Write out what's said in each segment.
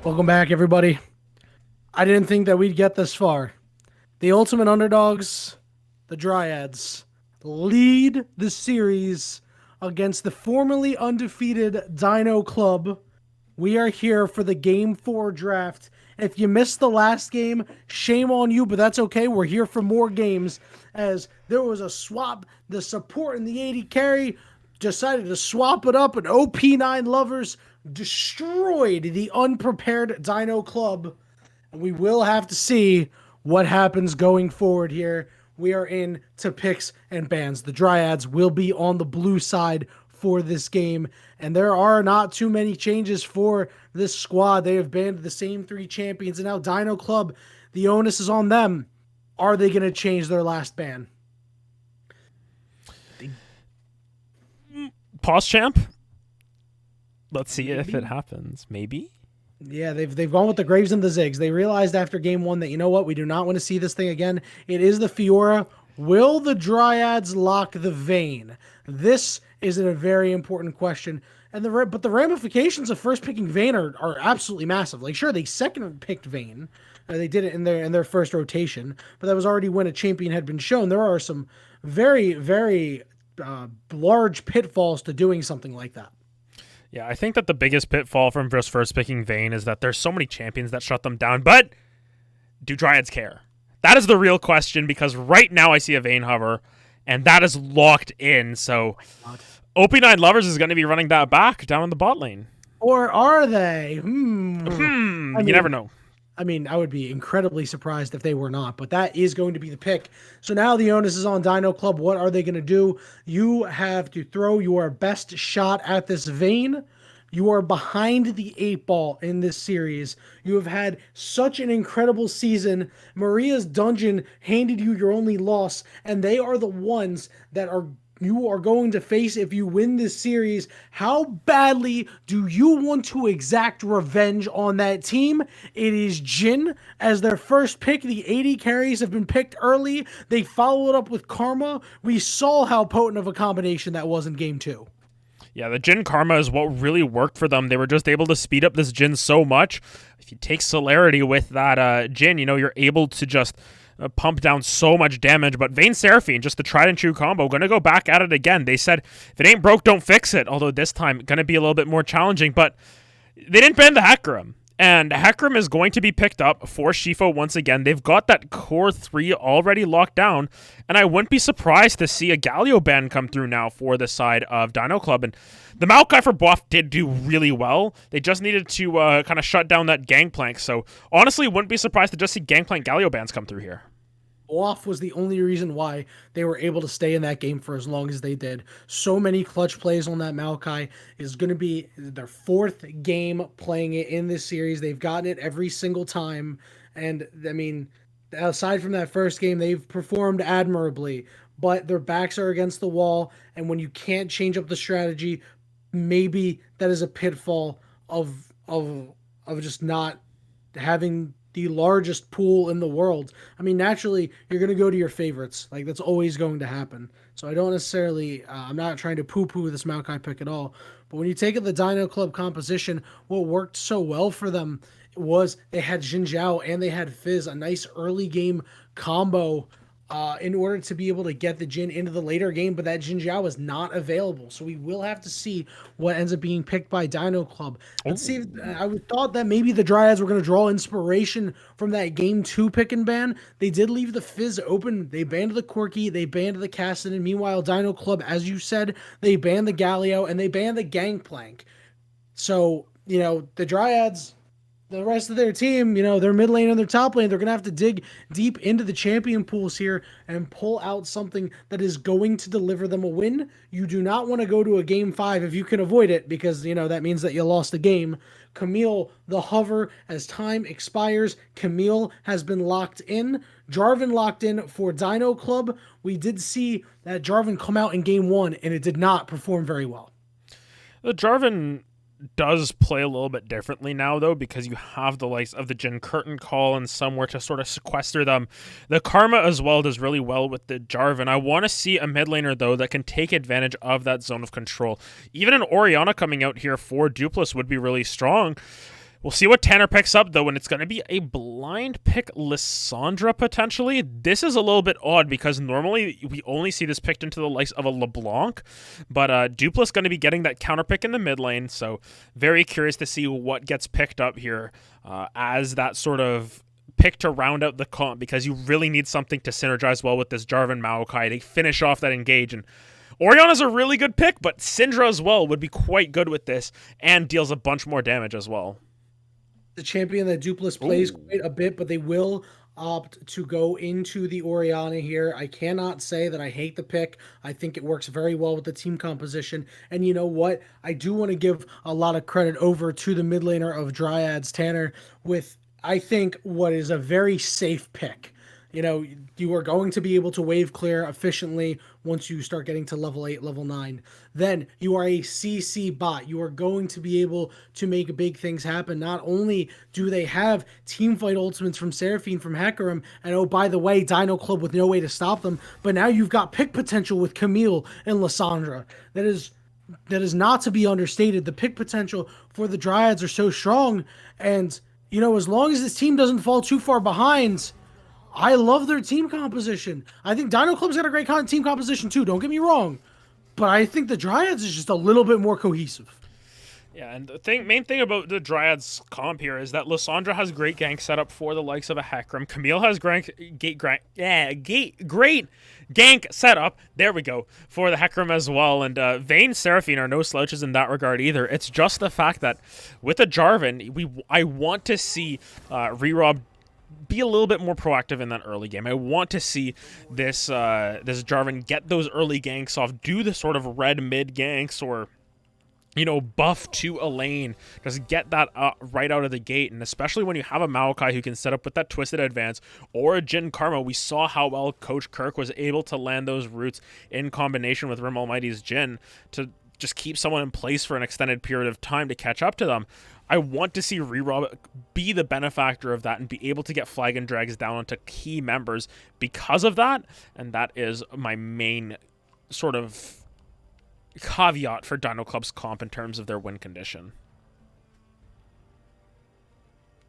Welcome back, everybody. I didn't think that we'd get this far. The ultimate underdogs, the Dryads, lead the series against the formerly undefeated Dino Club. We are here for the Game 4 draft. If you missed the last game, shame on you, but that's okay. We're here for more games, as there was a swap. The support in the 80 carry decided to swap it up, and OP9 lovers destroyed the unprepared Dino Club. And we will have to see what happens going forward here. We are in to picks and bans. The Dryads will be on the blue side for this game, and there are not too many changes for this squad. They have banned the same three champions, and now Dino Club, the onus is on them. Are they going to change their last ban? Pause champ? Let's see if it happens. Maybe? Yeah, they've gone with the Graves and the Ziggs. They realized after game one that, you know what, we do not want to see this thing again. It is the Fiora. Will the Dryads lock the Vayne? This is a very important question. But the ramifications of first picking Vayne are absolutely massive. Like, sure, they second picked Vayne. They did it in their first rotation, but that was already when a champion had been shown. There are some very, very large pitfalls to doing something like that. Yeah, I think that the biggest pitfall from just first picking Vayne is that there's so many champions that shut them down. But do Dryads care? That is the real question, because right now I see a Vayne hover, and that is locked in. So OP9 Lovers is going to be running that back down in the bot lane. Or are they? You never know. I mean, I would be incredibly surprised if they were not, but that is going to be the pick. So now the onus is on Dino Club. What are they going to do? You have to throw your best shot at this Vayne. You are behind the 8-ball in this series. You have had such an incredible season. Maria's Dungeon handed you your only loss, and they are the ones that you are going to face if you win this series. How badly do you want to exact revenge on that team? It is Jhin as their first pick. The 80 carries have been picked early. They followed up with Karma. We saw how potent of a combination that was in game 2. Yeah, the Jhin Karma is what really worked for them. They were just able to speed up this Jhin so much. If you take Celerity with that Jhin, you're able to just pump down so much damage. But Vayne Seraphine, just the tried and true combo, going to go back at it again. They said, if it ain't broke, don't fix it. Although this time, going to be a little bit more challenging. But they didn't ban the Hecarim. And Hecarim is going to be picked up for Shifo once again. They've got that core 3 already locked down. And I wouldn't be surprised to see a Galio ban come through now for the side of Dino Club. And the Maokai for buff did do really well. They just needed to kind of shut down that Gangplank. So honestly, wouldn't be surprised to just see Gangplank Galio bans come through here. Off was the only reason why they were able to stay in that game for as long as they did. So many clutch plays on that Maokai. Is going to be their 4th game playing it in this series. They've gotten it every single time. And, I mean, aside from that first game, they've performed admirably. But their backs are against the wall. And when you can't change up the strategy, maybe that is a pitfall of just not having the largest pool in the world. I mean, naturally, you're going to go to your favorites. Like, that's always going to happen. So I don't necessarily, I'm not trying to poo-poo this Maokai pick at all. But when you take the Dino Club composition, what worked so well for them was they had Xin Zhao and they had Fizz, a nice early game combo in order to be able to get the Jhin into the later game, but that Xin Zhao is not available. So we will have to see what ends up being picked by Dino Club. Let's see. I thought that maybe the Dryads were going to draw inspiration from that game 2 pick and ban. They did leave the Fizz open. They banned the Corki. They banned the Cassidy. Meanwhile, Dino Club, as you said, they banned the Galio and they banned the Gangplank. So, the Dryads, the rest of their team, their mid lane and their top lane, they're going to have to dig deep into the champion pools here and pull out something that is going to deliver them a win. You do not want to go to a game 5 if you can avoid it, because, that means that you lost the game. Camille, the hover, as time expires, Camille has been locked in. Jarvan locked in for Dino Club. We did see that Jarvan come out in game 1, and it did not perform very well. The Jarvan does play a little bit differently now, though, because you have the likes of the Jhin Curtain Call and somewhere to sort of sequester them. The Karma as well does really well with the Jarvan. I want to see a mid laner, though, that can take advantage of that zone of control. Even an Orianna coming out here for Dupless would be really strong. We'll see what Tanner picks up, though, and it's going to be a blind pick Lissandra, potentially. This is a little bit odd, because normally we only see this picked into the likes of a LeBlanc, but Dupla's going to be getting that counter pick in the mid lane, so very curious to see what gets picked up here as that sort of pick to round out the comp, because you really need something to synergize well with this Jarvan Maokai to finish off that engage. And Orianna's a really good pick, but Syndra as well would be quite good with this and deals a bunch more damage as well. The champion that Dupless plays quite a bit, but they will opt to go into the Orianna here. I cannot say that I hate the pick. I think it works very well with the team composition. And you know what? I do want to give a lot of credit over to the mid laner of Dryads, Tanner, with, I think, what is a very safe pick. You know, you are going to be able to wave clear efficiently once you start getting to level 8, level 9. Then you are a CC bot. You are going to be able to make big things happen. Not only do they have teamfight ultimates from Seraphine, from Hecarim, and oh, by the way, Dino Club with no way to stop them, but now you've got pick potential with Camille and Lissandra. That is not to be understated. The pick potential for the Dryads are so strong, and, you know, as long as this team doesn't fall too far behind, I love their team composition. I think Dino Club's got a great team composition too, don't get me wrong. But I think the Dryads is just a little bit more cohesive. Yeah, and the main thing about the Dryads comp here is that Lissandra has great gank setup for the likes of a Hecarim. Camille has great gank setup, there we go, for the Hecarim as well. And Vayne, Seraphine are no slouches in that regard either. It's just the fact that with a Jarvan, I want to see RareAdam be a little bit more proactive in that early game. I want to see this Jarvan get those early ganks off, do the sort of red mid ganks, or, you know, buff to a lane. Just get that right out of the gate. And especially when you have a Maokai who can set up with that twisted advance, or a Jhin Karma. We saw how well Coach Kirk was able to land those roots in combination with Rim Almighty's Jhin to just keep someone in place for an extended period of time to catch up to them. I want to see RareAdam be the benefactor of that and be able to get flag and drags down onto key members because of that, and that is my main sort of caveat for Dino Club's comp in terms of their win condition.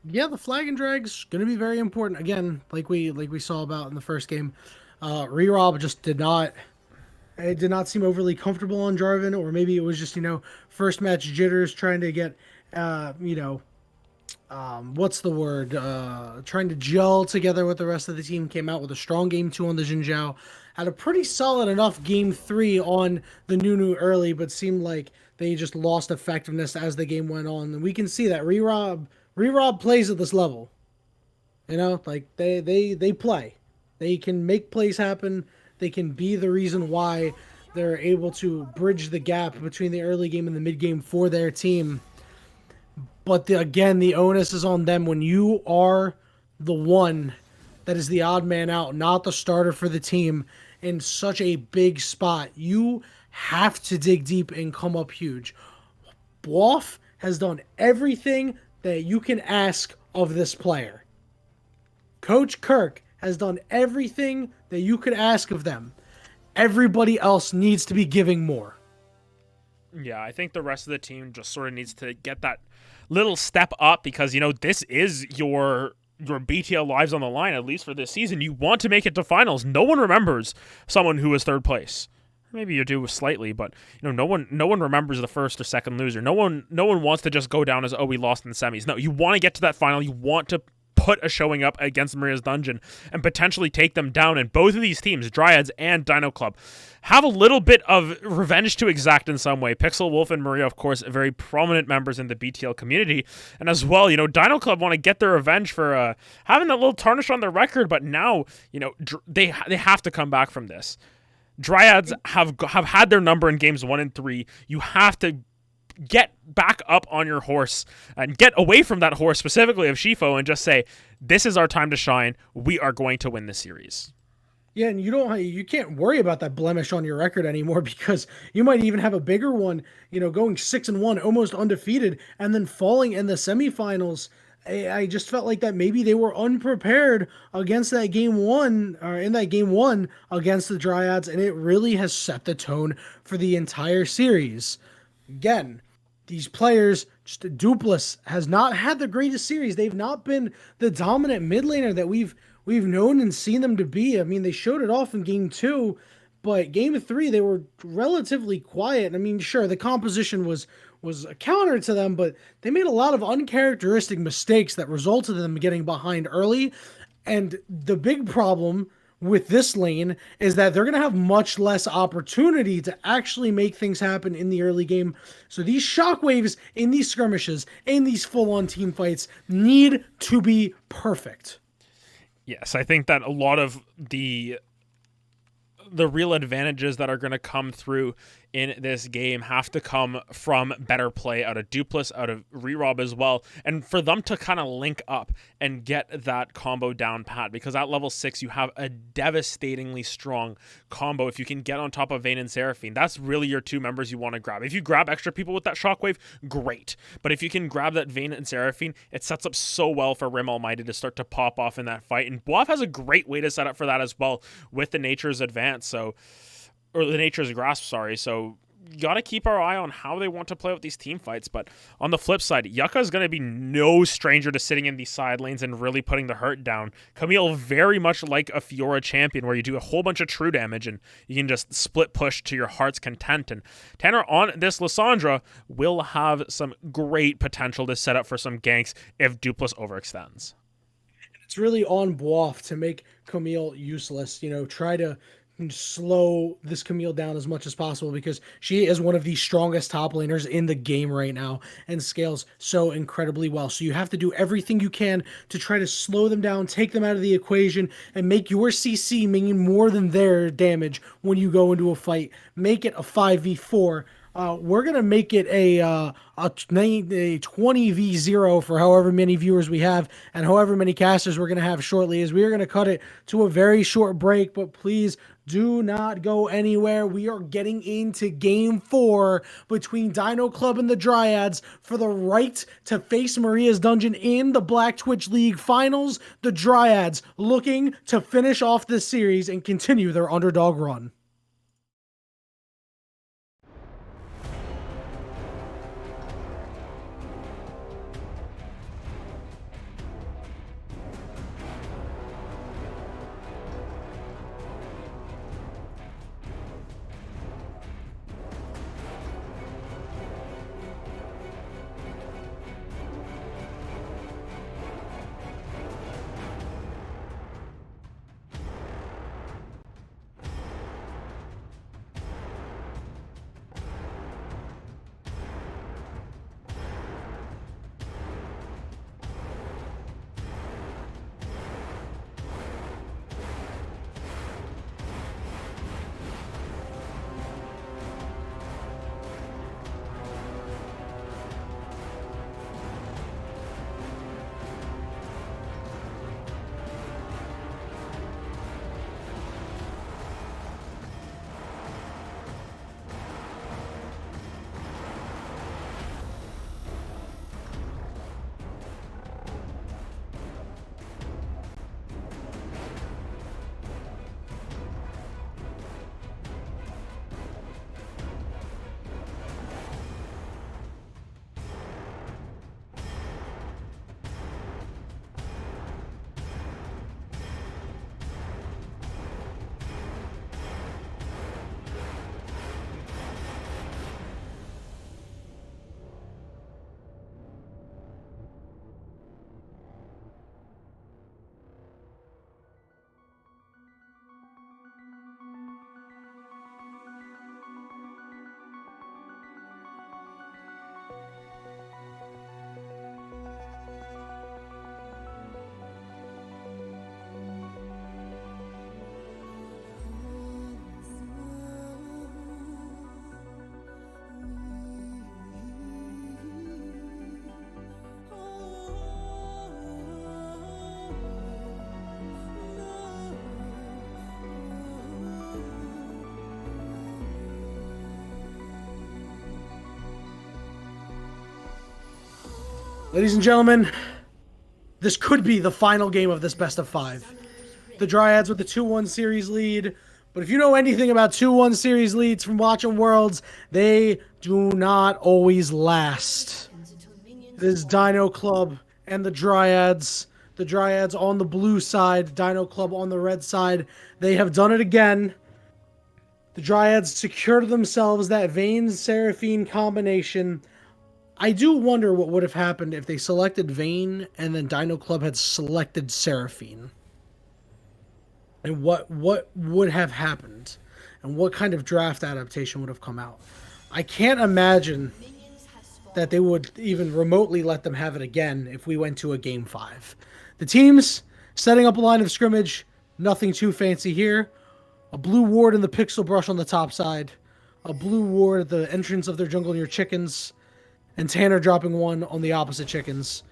Yeah, the flag and drag's going to be very important. Again, like we saw about in the first game, RareAdam just did not seem overly comfortable on Jarvan, or maybe it was just, you know, first match jitters, trying to get what's the word? Trying to gel together with the rest of the team. Came out with a strong game 2 on the Xin Zhao. Had a pretty solid enough game 3 on the Nunu early, but seemed like they just lost effectiveness as the game went on. And we can see that RareAdam plays at this level. You know, like they play. They can make plays happen. They can be the reason why they're able to bridge the gap between the early game and the mid game for their team. But again, the onus is on them when you are the one that is the odd man out, not the starter for the team in such a big spot. You have to dig deep and come up huge. Bluff has done everything that you can ask of this player. Coach Kirk has done everything that you could ask of them. Everybody else needs to be giving more. Yeah, I think the rest of the team just sort of needs to get that little step up, because, you know, this is your BTL lives on the line, at least for this season. You want to make it to finals. No one remembers someone who was third place. Maybe you do slightly, but, you know, no one remembers the first or second loser. No one wants to just go down as, oh, we lost in the semis. No, you want to get to that final. You want to put a showing up against Maria's Dungeon and potentially take them down. And both of these teams, Dryads and Dino Club, have a little bit of revenge to exact in some way. Pixel, Wolf, and Maria, of course, very prominent members in the BTL community. And as well, you know, Dino Club want to get their revenge for having that little tarnish on their record, but now, you know, they have to come back from this. Dryads have had their number in games 1 and 3. You have to get back up on your horse and get away from that horse, specifically of Shifo, and just say, this is our time to shine. We are going to win this series. Yeah, and you can't worry about that blemish on your record anymore, because you might even have a bigger one, you know, going 6-1, almost undefeated, and then falling in the semifinals. I just felt like that maybe they were unprepared against that game 1, or in that game 1 against the Dryads, and it really has set the tone for the entire series. Again, these players, just Dupless has not had the greatest series. They've not been the dominant mid laner that we've known and seen them to be. I mean, they showed it off in game two, but game three they were relatively quiet. I mean, sure, the composition was a counter to them, but they made a lot of uncharacteristic mistakes that resulted in them getting behind early. And the big problem with this lane is that they're going to have much less opportunity to actually make things happen in the early game. So these shockwaves in these skirmishes, in these full-on team fights, need to be perfect. Yes, I think that a lot of the real advantages that are going to come through in this game have to come from better play out of Dupless, out of Rerob as well, and for them to kind of link up and get that combo down pat, because at level 6 you have a devastatingly strong combo. If you can get on top of Vayne and Seraphine, that's really your two members you want to grab. If you grab extra people with that shockwave, great, but if you can grab that Vayne and Seraphine, it sets up so well for Rim Almighty to start to pop off in that fight, and Boaf has a great way to set up for that as well with the Nature's Advance, or the Nature's Grasp, sorry. So you got to keep our eye on how they want to play with these team fights. But on the flip side, Yucca is going to be no stranger to sitting in these side lanes and really putting the hurt down. Camille, very much like a Fiora champion, where you do a whole bunch of true damage and you can just split push to your heart's content. And Tanner on this Lissandra will have some great potential to set up for some ganks if Dupless overextends. It's really on Boaf to make Camille useless. Try to slow this Camille down as much as possible, because she is one of the strongest top laners in the game right now and scales so incredibly well. So you have to do everything you can to try to slow them down, take them out of the equation, and make your CC mean more than their damage when you go into a fight. Make it a 5v4. We're going to make it a 20v0 for however many viewers we have and however many casters we're going to have shortly, as we are going to cut it to a very short break. But please do not go anywhere. We are getting into game 4 between Dino Club and the Dryads for the right to face Maria's Dungeon in the Black Twitch League Finals. The Dryads looking to finish off this series and continue their underdog run. Ladies and gentlemen, this could be the final game of this best of 5. The Dryads with the 2-1 series lead. But if you know anything about 2-1 series leads from watching Worlds, they do not always last. This Dino Club and the Dryads. The Dryads on the blue side, Dino Club on the red side. They have done it again. The Dryads secured themselves that Vayne-Seraphine combination. I do wonder what would have happened if they selected Vayne and then Dino Club had selected Seraphine. And what would have happened? And what kind of draft adaptation would have come out? I can't imagine that they would even remotely let them have it again if we went to a Game 5. The teams setting up a line of scrimmage, nothing too fancy here. A blue ward in the pixel brush on the top side. A blue ward at the entrance of their jungle near chickens. And Tanner dropping one on the opposite chickens.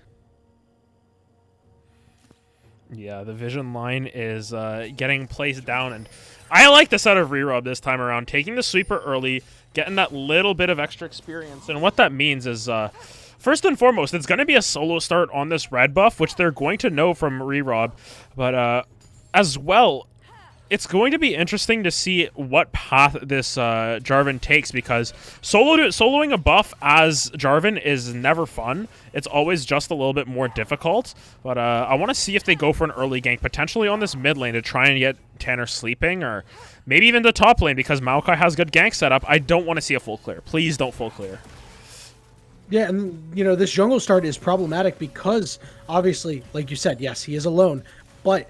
Yeah, the vision line is getting placed down, and I like the set of RareAdam this time around, taking the sweeper early, getting that little bit of extra experience, and what that means is, first and foremost, it's going to be a solo start on this red buff, which they're going to know from RareAdam, but as well, it's going to be interesting to see what path this Jarvan takes, because soloing a buff as Jarvan is never fun. It's always just a little bit more difficult. But I want to see if they go for an early gank, potentially on this mid lane to try and get Tanner sleeping, or maybe even the top lane, because Maokai has good gank setup. I don't want to see a full clear. Please don't full clear. Yeah, and this jungle start is problematic because, obviously, like you said, yes, he is alone, but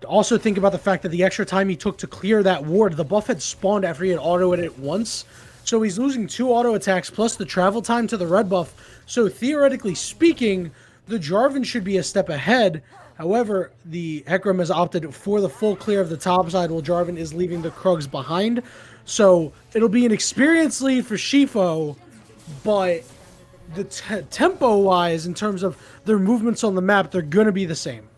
also think about the fact that the extra time he took to clear that ward, the buff had spawned after he had autoed it once. So he's losing 2 auto attacks plus the travel time to the red buff. So theoretically speaking, the Jarvan should be a step ahead. However, the Hecarim has opted for the full clear of the top side while Jarvan is leaving the Krugs behind. So it'll be an experience lead for Shifo, but the tempo-wise, in terms of their movements on the map, they're going to be the same.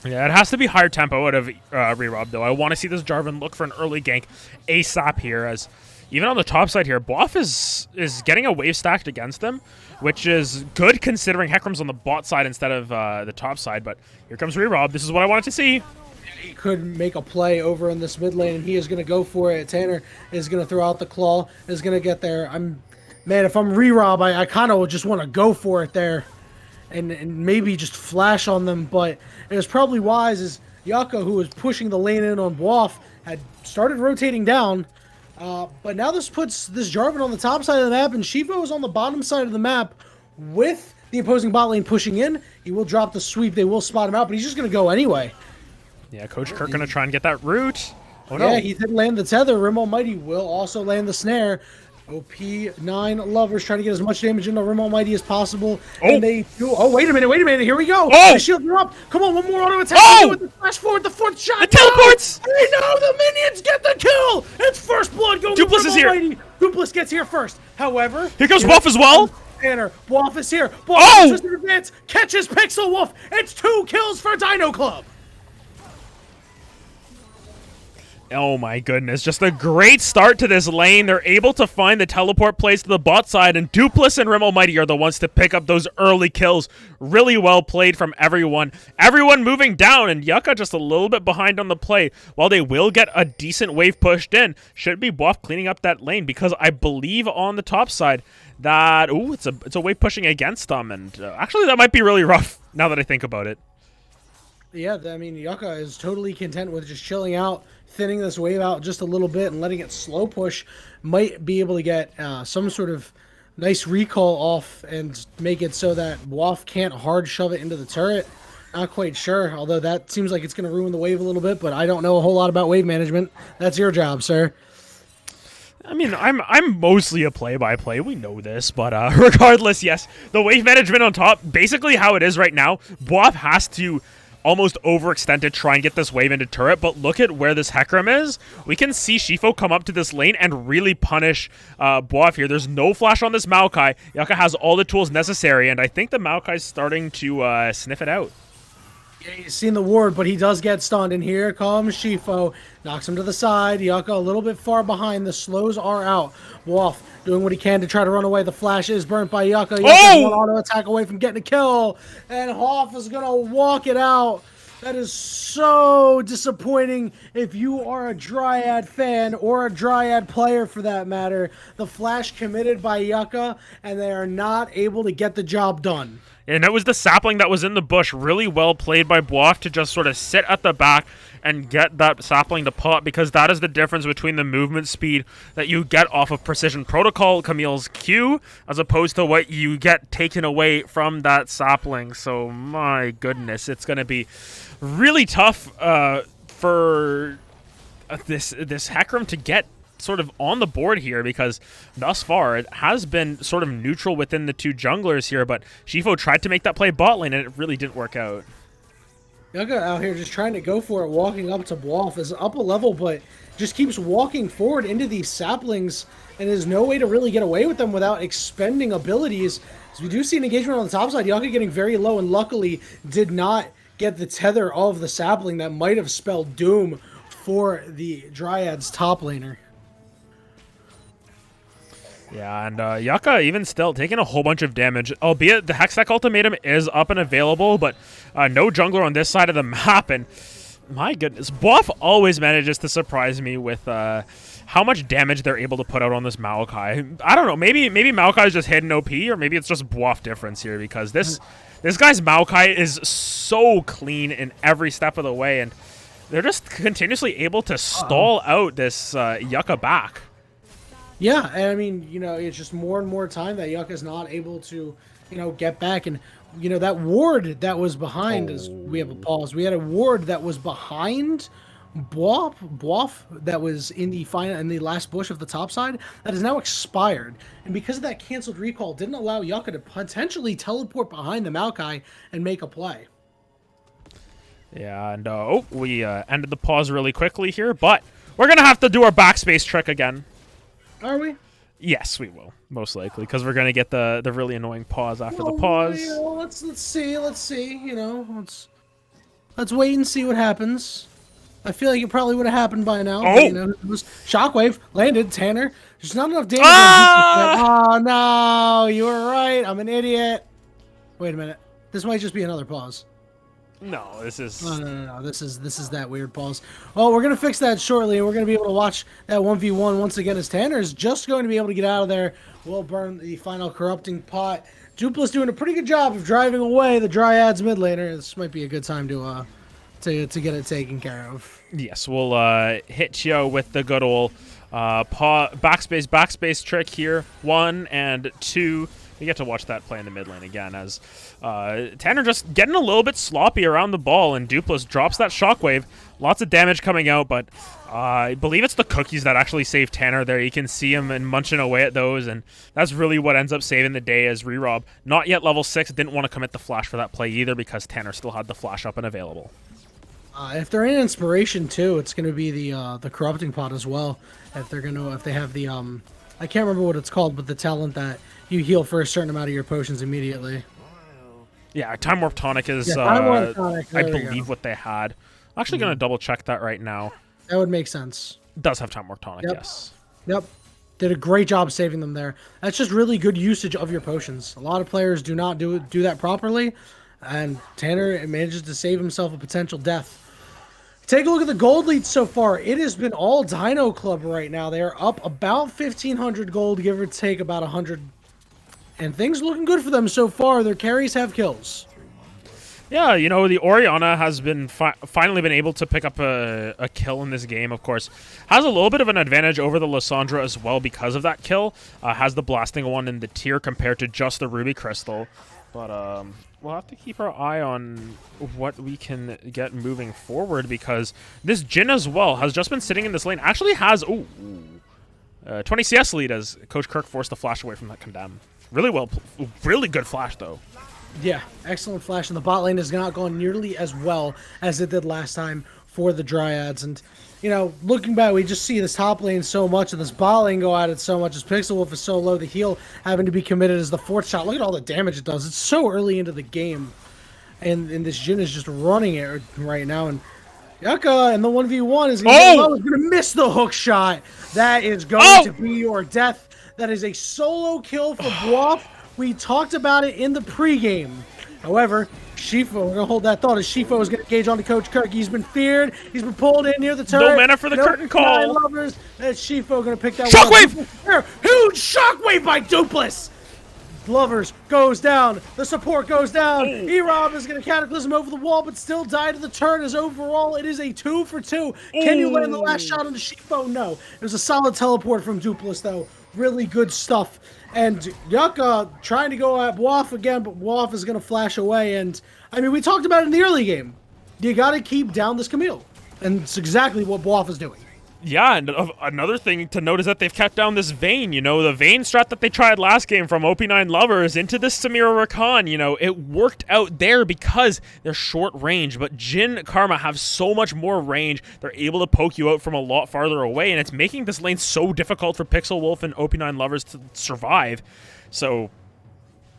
Yeah, it has to be higher tempo out of RareAdam, though. I want to see this Jarvan look for an early gank ASAP here, as even on the top side here, Boff is getting a wave stacked against them, which is good considering Hecarim's on the bot side instead of the top side, but here comes RareAdam. This is what I wanted to see. He could make a play over in this mid lane, and he is going to go for it. Tanner is going to throw out the claw, is going to get there. Man, if I'm RareAdam, I kind of just want to go for it there. And maybe just flash on them, but it was probably wise as Yaka, who was pushing the lane in on Boff, had started rotating down. But now this puts this Jarvan on the top side of the map, and Shivo is on the bottom side of the map with the opposing bot lane pushing in. He will drop the sweep. They will spot him out, but he's just going to go anyway. Yeah, Coach Kirk going to try and get that root. Oh, no. Yeah, he did land the tether. Rim Almighty will also land the snare. OP9 lovers trying to get as much damage into Rim Almighty as possible. Oh. And they do. Oh, wait a minute. Here we go. Oh. The shields are up. Come on, one more auto attack. Oh. With the flash forward, the 4th shot. The teleports. Hey, no, the minions get the kill. It's first blood going to Dupless is here. Almighty. Dupless gets here first. However, Here goes Boff as well. Tanner, Boff is here. Boff Oh. twists in advance, catches Pixel Wolf. It's 2 kills for Dino Club. Oh my goodness, just a great start to this lane. They're able to find the teleport place to the bot side, and Dupless and Rim Almighty are the ones to pick up those early kills. Really well played from everyone. Everyone moving down, and Yucca just a little bit behind on the play. While they will get a decent wave pushed in, should be Boff cleaning up that lane, because I believe on the top side that, ooh, it's a wave pushing against them, and actually that might be really rough now that I think about it. Yeah, I mean, Yucca is totally content with just chilling out, thinning this wave out just a little bit and letting it slow push. Might be able to get some sort of nice recall off and make it so that Waff can't hard shove it into the turret. Not quite sure, although that seems like it's going to ruin the wave a little bit, but I don't know a whole lot about wave management. That's your job, sir. I mean, I'm mostly a play-by-play. We know this, but regardless, yes, the wave management on top, basically how it is right now, Waff has to almost overextend to try and get this wave into turret, but look at where this Hecarim is. We can see Shifo come up to this lane and really punish Boaf here. There's no flash on this Maokai. Yucca has all the tools necessary, and I think the Maokai's starting to sniff it out. Yeah, he's seen the ward, but he does get stunned, and here comes Shifo. Knocks him to the side. Yucca a little bit far behind. The slows are out. Wolf doing what he can to try to run away. The flash is burnt by Yucca. Yucca's one auto attack away from getting a kill, and Hoff is going to walk it out. That is so disappointing if you are a Dryad fan or a Dryad player for that matter. The flash committed by Yucca, and they are not able to get the job done. And it was the sapling that was in the bush. Really well played by Boif to just sort of sit at the back and get that sapling to pull up, because that is the difference between the movement speed that you get off of Precision Protocol, Camille's Q, as opposed to what you get taken away from that sapling. So, my goodness, it's going to be really tough for this Hecarim to get sort of on the board here, because thus far it has been sort of neutral within the two junglers here, but Shifo tried to make that play bot lane and it really didn't work out. Yucca out here just trying to go for it, walking up to Bluff, is up a level, but just keeps walking forward into these saplings, and there's no way to really get away with them without expending abilities. So we do see an engagement on the top side, Yucca getting very low, and luckily did not get the tether of the sapling that might have spelled doom for the Dryads top laner. Yeah, and Yucca even still taking a whole bunch of damage, albeit the Hextech ultimatum is up and available, but no jungler on this side of the map, and my goodness, Buff always manages to surprise me with how much damage they're able to put out on this Maokai. I don't know, maybe Maokai is just hidden OP, or maybe it's just Buff difference here, because this guy's Maokai is so clean in every step of the way, and they're just continuously able to stall out this Yucca back. Yeah, and I mean, you know, it's just more and more time that Yucca's not able to, you know, get back. And, you know, that ward that was behind us, we have a pause. We had a ward that was behind Bluff that was in the last bush of the top side that is now expired. And because of that canceled recall, didn't allow Yucca to potentially teleport behind the Maokai and make a play. Yeah, and we ended the pause really quickly here, but we're going to have to do our backspace trick again. Are we? Yes, we will, most likely, because we're going to get the really annoying pause after the pause. You know, let's see, you know, let's wait and see what happens. I feel like it probably would have happened by now. Oh! But, you know, it was Shockwave, landed, Tanner. There's not enough damage. Oh, no, you were right. I'm an idiot. Wait a minute. This might just be another pause. No, this is... No. This is that weird pause. Well, we're going to fix that shortly, and we're going to be able to watch that 1v1 once again as Tanner is just going to be able to get out of there. We'll burn the final corrupting pot. Dupla's doing a pretty good job of driving away the Dryads mid laner. This might be a good time to get it taken care of. Yes, we'll hit you with the good old backspace trick here. 1 and 2. We get to watch that play in the mid lane again as Tanner just getting a little bit sloppy around the ball, and Dupla's drops that shockwave. Lots of damage coming out, but I believe it's the cookies that actually save Tanner there. You can see him and munching away at those, and that's really what ends up saving the day as Rerob. Not yet level 6, didn't want to commit the flash for that play either because Tanner still had the flash up and available. If they're in inspiration too, it's going to be the corrupting pot as well. If they have the I can't remember what it's called, but the talent that you heal for a certain amount of your potions immediately. Yeah, Time Warp Tonic is, Time Warp Tonic, I believe, what they had. I'm actually going to double check that right now. That would make sense. It does have Time Warp Tonic, Yep. yes. Yep. Did a great job saving them there. That's just really good usage of your potions. A lot of players do not do that properly, and Tanner manages to save himself a potential death. Take a look at the gold lead so far. It has been all Dino Club right now. They are up about 1,500 gold, give or take about 100. And things looking good for them so far. Their carries have kills. Yeah, you know, the Orianna has been finally been able to pick up a kill in this game, of course. Has a little bit of an advantage over the Lysandra as well because of that kill. Has the blasting one in the tier compared to just the Ruby Crystal. But we'll have to keep our eye on what we can get moving forward because this Jhin as well has just been sitting in this lane. Actually has 20 CS lead as Coach Kirk forced the flash away from that Condemn. Really good flash though. Yeah, excellent flash, and the bot lane has not gone nearly as well as it did last time for the Dryads. And, you know, looking back, we just see this top lane so much and this bot lane go at it so much as Pixel Wolf is so low, the heal having to be committed as the 4th shot. Look at all the damage it does. It's so early into the game, and this Jhin is just running it right now. And Yucca and the 1v1 is going to miss the hook shot. That is going to be your death. That is a solo kill for Bluff. We talked about it in the pregame. However, Shifu, we're gonna hold that thought as Shifu is gonna engage on to Coach Kirk. He's been feared. He's been pulled in near the turret. No mana for the curtain call. Lovers. As Shifu gonna pick that Shockwave! one up. Huge shockwave by Dupless. Lovers goes down. The support goes down. E-Rob is going to cataclysm over the wall, but still die to the turn as overall it is a 2 for 2. Can you land the last shot on the Shifu? No. It was a solid teleport from Dupless, though. Really good stuff. And Yucca trying to go at Boaf again, but Boaf is going to flash away. And, I mean, we talked about it in the early game. You got to keep down this Camille. And it's exactly what Boaf is doing. Yeah, and another thing to note is that they've kept down this Vayne, you know, the Vayne strat that they tried last game from OP9 Lovers into this Samira Rakan, you know, it worked out there because they're short range, but Jhin Karma have so much more range, they're able to poke you out from a lot farther away, and it's making this lane so difficult for Pixel Wolf and OP9 Lovers to survive, so...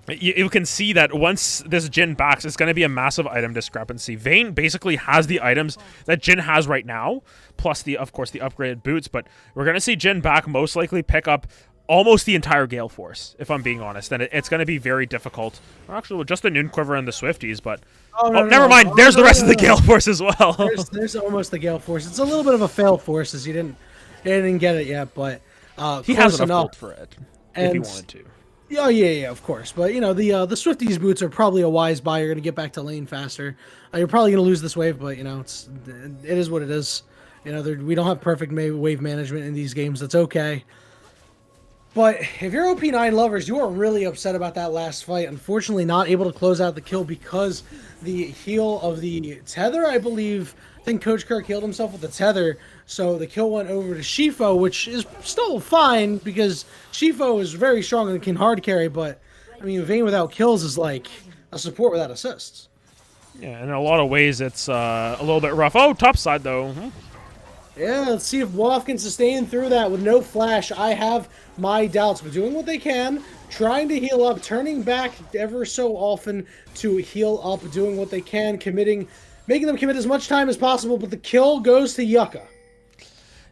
You can see that once this Jhin backs, it's going to be a massive item discrepancy. Vayne basically has the items that Jhin has right now, plus, of course, the upgraded boots, but we're going to see Jhin back most likely pick up almost the entire Gale Force, if I'm being honest, and it's going to be very difficult. Or actually, just the Noon Quiver and the Swifties, but... never mind, there's the rest of the Gale Force as well. There's almost the Gale Force. It's a little bit of a fail force, as you didn't get it yet, but he has enough gold for it, if he wanted to. Oh, yeah, of course. But, you know, the Swifties boots are probably a wise buy. You're going to get back to lane faster. You're probably going to lose this wave, but, you know, it is what it is. You know, we don't have perfect wave management in these games. That's okay. But if you're OP9 Lovers, you are really upset about that last fight. Unfortunately, not able to close out the kill because the heal of the tether, I believe... I think Coach Kirk healed himself with the tether, so the kill went over to Shifu, which is still fine because Shifu is very strong and can hard carry, but I mean, Vayne without kills is like a support without assists. Yeah, in a lot of ways, it's a little bit rough. Oh, top side though. Yeah, let's see if Boaf can sustain through that with no flash. I have my doubts, but doing what they can, trying to heal up, turning back ever so often to heal up, doing what they can, making them commit as much time as possible, but the kill goes to Yucca.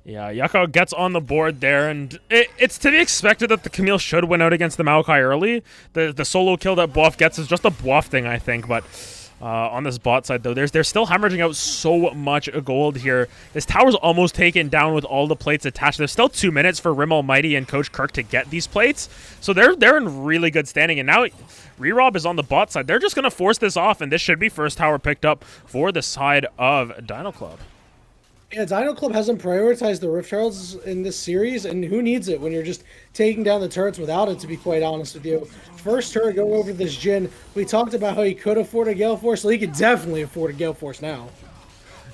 Yeah, Yucca gets on the board there, and it's to be expected that the Camille should win out against the Maokai early. The solo kill that Boaf gets is just a Boaf thing, I think, but on this bot side, though, they're still hemorrhaging out so much gold here. This tower's almost taken down with all the plates attached. There's still 2 minutes for Rim Almighty and Coach Kirk to get these plates, so they're in really good standing, and now... RareAdam is on the bot side. They're just going to force this off, and this should be first tower picked up for the side of Dino Club. Yeah, Dino Club hasn't prioritized the Rift Heralds in this series, and who needs it when you're just taking down the turrets without it, to be quite honest with you. First turret going over this Jhin. We talked about how he could afford a Gale Force, so he could definitely afford a Gale Force now.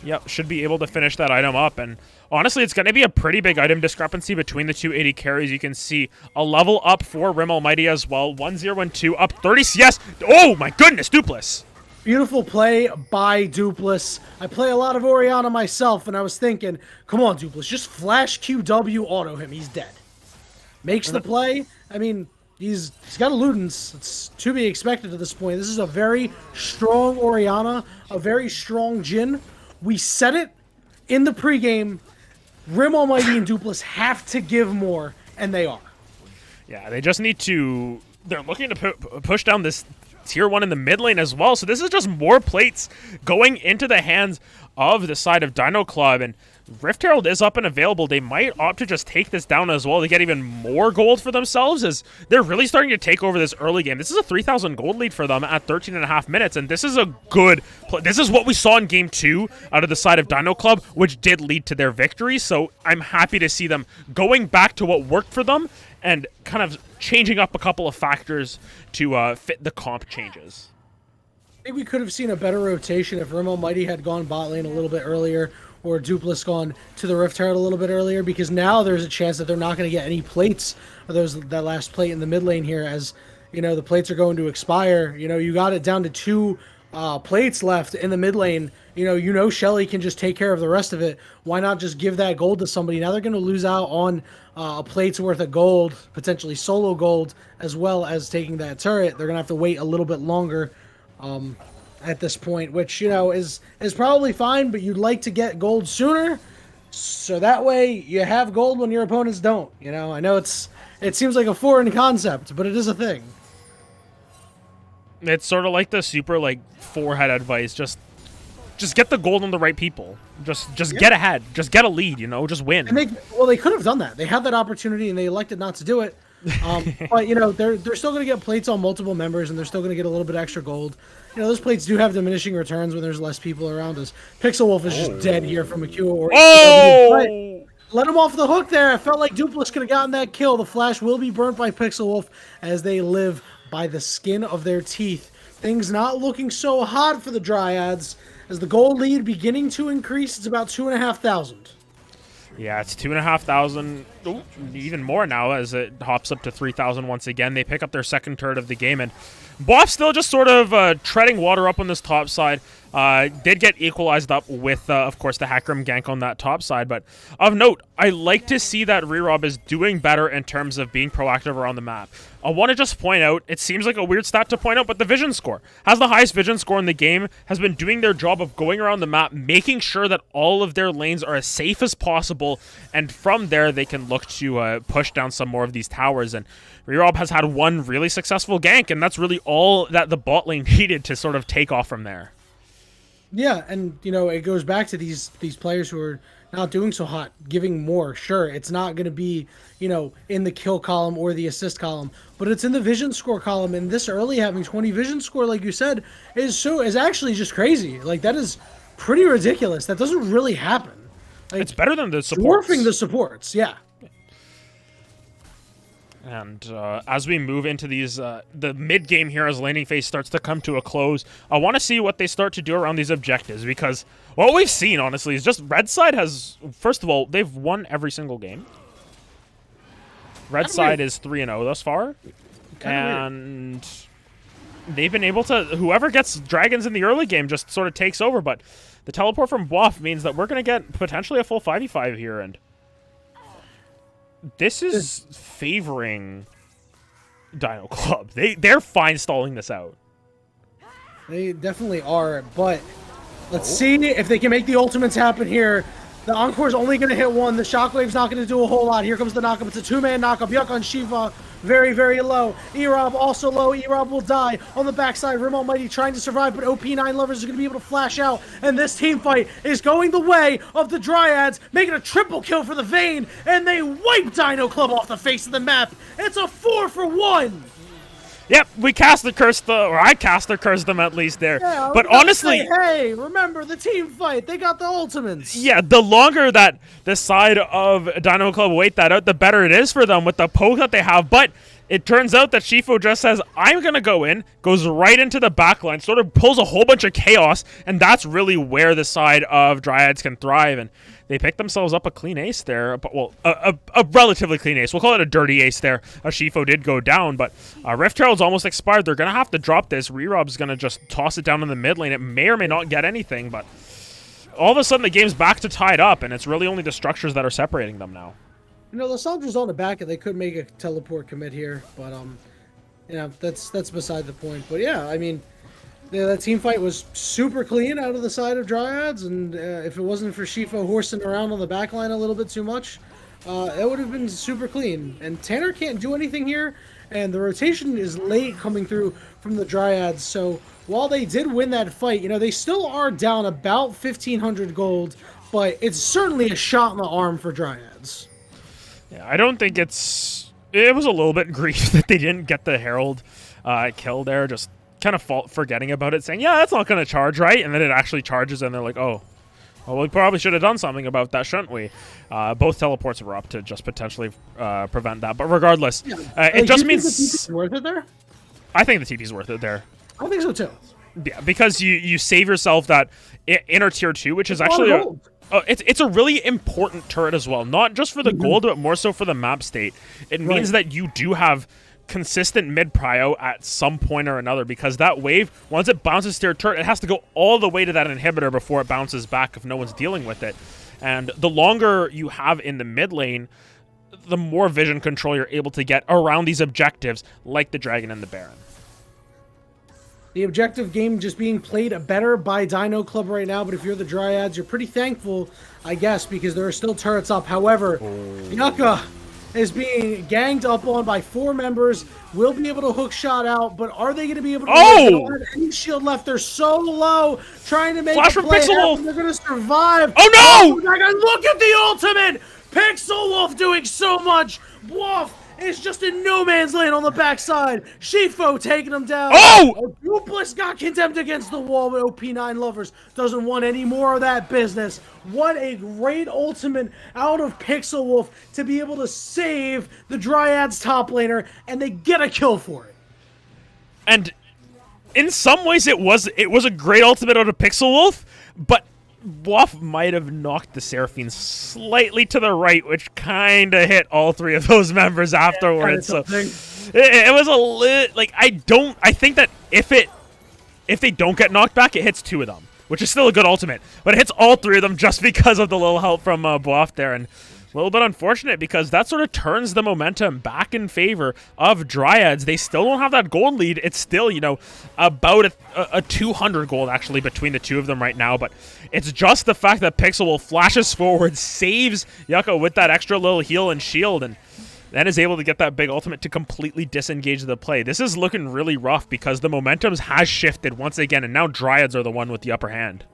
Yep, should be able to finish that item up, and honestly, it's going to be a pretty big item discrepancy between the two 80 carries. You can see a level up for Rim Almighty as well. 1-0 and 2 up 30 CS. Oh my goodness, Dupless. Beautiful play by Dupless. I play a lot of Orianna myself, and I was thinking, come on, Dupless, just flash QW auto him. He's dead. Makes the play. I mean, he's got a Ludens. It's to be expected at this point. This is a very strong Orianna, a very strong Jhin. We said it in the pregame. Rim Almighty and Dupless have to give more, and they are. Yeah, they just need to... They're looking to push down this tier 1 in the mid lane as well, so this is just more plates going into the hands of the side of Dino Club, and Rift Herald is up and available. They might opt to just take this down as well to get even more gold for themselves, as they're really starting to take over this early game. This is a 3,000 gold lead for them at 13.5 minutes, and this is a good play. This is what we saw in Game 2 out of the side of Dino Club, which did lead to their victory, so I'm happy to see them going back to what worked for them and kind of changing up a couple of factors to fit the comp changes. I think we could have seen a better rotation if Rim Almighty had gone bot lane a little bit earlier, or Dupless gone to the Rift Herald a little bit earlier, because now there's a chance that they're not going to get any plates, or that last plate in the mid lane here, as, you know, the plates are going to expire. You know, you got it down to 2 plates left in the mid lane. You know Shelly can just take care of the rest of it. Why not just give that gold to somebody? Now they're going to lose out on a plate's worth of gold, potentially solo gold, as well as taking that turret. They're going to have to wait a little bit longer at this point, which, you know, is probably fine, but you'd like to get gold sooner, so that way you have gold when your opponents don't. You know, I know it seems like a foreign concept, but it is a thing. It's sort of like the super like forehead advice. Just get the gold on the right people. Just get ahead. Just get a lead. You know, just win. And they could have done that. They had that opportunity and they elected not to do it. But you know, they're still going to get plates on multiple members, and they're still going to get a little bit extra gold. You know, those plates do have diminishing returns when there's less people around us. Pixel Wolf is just dead here from a Q or let him off the hook there. I felt like Dupless could have gotten that kill. The Flash will be burnt by Pixel Wolf as they live by the skin of their teeth. Things not looking so hot for the Dryads as the gold lead beginning to increase. It's about 2,500. Yeah, it's 2,500. Even more now as it hops up to 3,000 once again. They pick up their second turret of the game, and Boff still just sort of treading water up on this top side. Did get equalized up with, of course, the Hackram gank on that top side. But of note, I like to see that RareAdam is doing better in terms of being proactive around the map. I want to just point out, it seems like a weird stat to point out, but the vision score has the highest vision score in the game, has been doing their job of going around the map, making sure that all of their lanes are as safe as possible, and from there they can look to push down some more of these towers. And RareAdam has had one really successful gank, and that's really all that the bot lane needed to sort of take off from there. Yeah, and you know, it goes back to these players who are not doing so hot, giving more. Sure, it's not going to be, you know, in the kill column or the assist column, but it's in the vision score column. And this early having 20 vision score, like you said, is actually just crazy. Like, that is pretty ridiculous. That doesn't really happen. Like, it's better than the supports. Dwarfing the supports, yeah. And as we move into these, the mid-game here as laning phase starts to come to a close, I want to see what they start to do around these objectives, because what we've seen, honestly, is just Red Side has, first of all, they've won every single game. Red Side is 3-0 thus far. And they've been able to, whoever gets dragons in the early game just sort of takes over, but the teleport from Bluff means that we're going to get potentially a full 5v5 here, and this is favoring Dino Club. They're fine stalling this out. They definitely are, but let's see if they can make the ultimates happen here. The Encore's only going to hit one. The Shockwave's not going to do a whole lot. Here comes the knockup. It's a two-man knockup. Yuck on Shiva. Very, very low. Erob also low. Erob will die. On the backside, Rim Almighty trying to survive, but OP9 Lovers is going to be able to flash out. And this team fight is going the way of the Dryads, making a triple kill for the Vayne, and they wipe Dino Club off the face of the map. It's a 4-for-1. Yep, we cast the curse, or I cast the curse them at least there. Yeah, but honestly, hey, remember the team fight? They got the ultimates. Yeah, the longer that the side of Dino Club wait that out, the better it is for them with the poke that they have. But it turns out that Shifo just says, I'm going to go in, goes right into the backline, sort of pulls a whole bunch of chaos, and that's really where the side of Dryads can thrive. And they picked themselves up a clean ace there. But, well, a relatively clean ace. We'll call it a dirty ace there. Shifo did go down, but Rift Herald's almost expired. They're going to have to drop this. RareAdam's going to just toss it down in the mid lane. It may or may not get anything, but all of a sudden the game's back to tied up, and it's really only the structures that are separating them now. You know, the Soldier's on the back, and they could make a teleport commit here, but you know, that's beside the point. But yeah, I mean, that team fight was super clean out of the side of Dryads, and if it wasn't for Shifo horsing around on the backline a little bit too much, it would have been super clean. And Tanner can't do anything here, and the rotation is late coming through from the Dryads. So while they did win that fight, you know, they still are down about 1,500 gold, but it's certainly a shot in the arm for Dryads. Yeah, I don't think it's... It was a little bit grief that they didn't get the Herald kill there, just kind of forgetting about it, saying, yeah, that's not going to charge, right? And then it actually charges, and they're like, oh, well, we probably should have done something about that, shouldn't we? Both teleports were up to just potentially prevent that. But regardless, it just means... Do you think the TP's worth it there? I think the TP's worth it there. I think so, too. Yeah, because you save yourself that inner tier 2, which is actually... It's a really important turret as well, not just for the gold, but more so for the map state. It means that you do have consistent mid-prio at some point or another, because that wave, once it bounces to your turret, it has to go all the way to that inhibitor before it bounces back if no one's dealing with it. And the longer you have in the mid lane, the more vision control you're able to get around these objectives, like the Dragon and the Baron. The objective game just being played better by Dino Club right now, but if you're the Dryads, you're pretty thankful, I guess, because there are still turrets up. However, Yucca is being ganged up on by 4 members. Will be able to hook shot out, but are they going to be able to? They don't have any shield left. They're so low, trying to make Flash a from play Pixel Wolf. happen. They're going to survive. Oh no! Look at the ultimate! Pixel Wolf doing so much. Wolf is just in no man's land on the backside. Shifo taking him down. Oh! Dupless got condemned against the wall, but OP9 Lovers doesn't want any more of that business. What a great ultimate out of Pixel Wolf to be able to save the Dryads top laner, and they get a kill for it. And in some ways, it was a great ultimate out of Pixel Wolf, but Wolf might have knocked the Seraphine slightly to the right, which kind of hit all 3 of those members afterwards. So it was a lit. Like I think that if they don't get knocked back, it hits 2 of them, which is still a good ultimate. But it hits all 3 of them just because of the little help from Wolf there, and a little bit unfortunate because that sort of turns the momentum back in favor of Dryads. They still don't have that gold lead. It's still, you know, about a 200 gold actually between the 2 of them right now, but it's just the fact that Pixel Wolf flashes forward, saves Yucca with that extra little heal and shield, and then is able to get that big ultimate to completely disengage the play. This is looking really rough because the momentum has shifted once again, and now Dryads are the one with the upper hand.